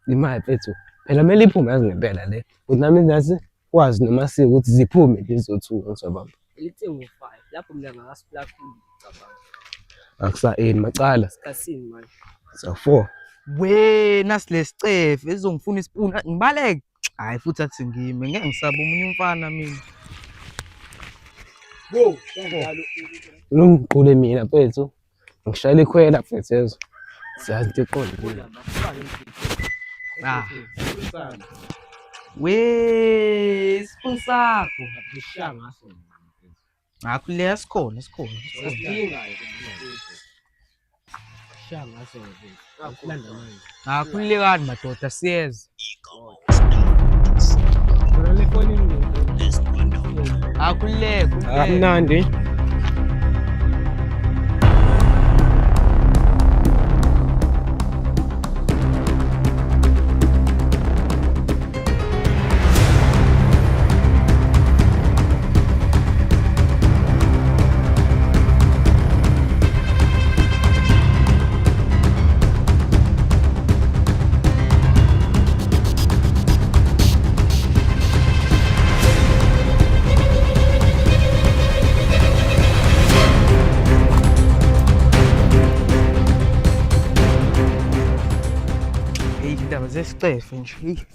imali mfethu. Phela kumele iphume yazi ngempela le. Ukuthi nami ngazi kwazi nomasiko ukuthi ziphume lezothuka ngizobamba. Lithi ngo-5 lapho mina ngakasiplak cabanga. Akusa-8 macala. Sikasini manje. Sa4. We nasilesicefe ezongifuna isipuni ngibaleke. Hayi futhi athi ngime ngeke ngisaba umunye umfana mina. Wo, Lungiqule mina mfethu. Ngishayela ikhwela mfethu yezo. Siyazi into eqonde. Ah. We isipuni sakho. ngishaya ngaso. Ngakhuleka sikhona. Sidinga ngishaya ngaso mfethu. Akulanda manje. Ngakhulekani madoda siyeza. Le phone ini. Akhuleka. Amnandi. Indaba zesicefe nje.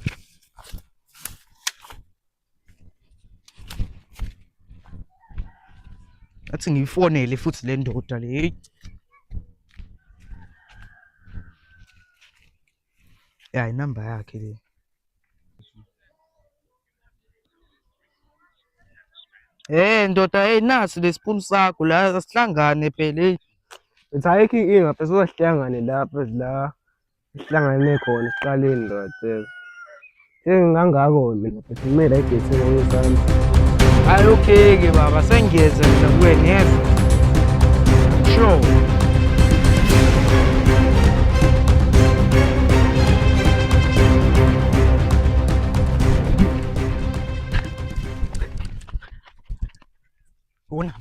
Athi ngiyifonele futhi le ndoda le. Ya inamba yakhe le. Ndoda nasi lesipuni sakho la asihlangane phela. It's ayikho inkinga phela sizohlangane lapha la. Sihlangane khona siqaleni ndoda. Ngangako mina phela kumele ayigesi ngokusana. Hayi okay ke baba sengiyeza mina kuwe ngezwe. Sure. Una.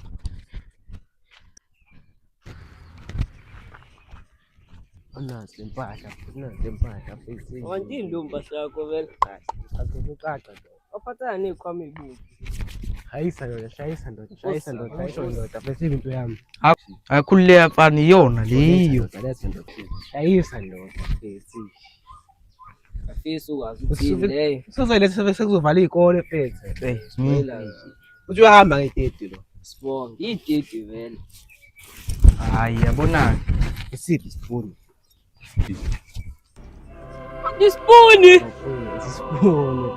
Nazi impahla mfethu. Wantini lo mpahla yakho vele? Akucaca nje. Ophathana nezikhwama ezibuki. Shayisa ndoda. Ayisho ndoda phela into yami. Akhuleka mfana iyona leyo. Shayisa ndoda phela. Afisa ukwazi ukuthi leyo. Sozoletha sekuzovala izikole phela. Phela Uthi uyahamba ngedate lo. sibonga. Ididi vele. Hayi yabona. Isiphi isipuni? Isipuni. Isipuni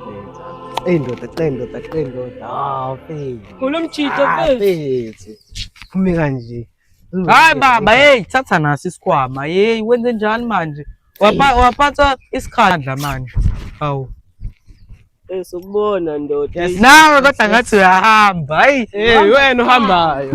phela. Cendoda. Phela. Kulomchitho phela. Phela. Kume kanje. Hayi baba thatha nasi isikhwama wenze njani manje? Waphatha isikhandla manje. Hawu. Sokubona ndoda. Nawe kodwa ngathi uyahamba. Hayi Wena uhambayo.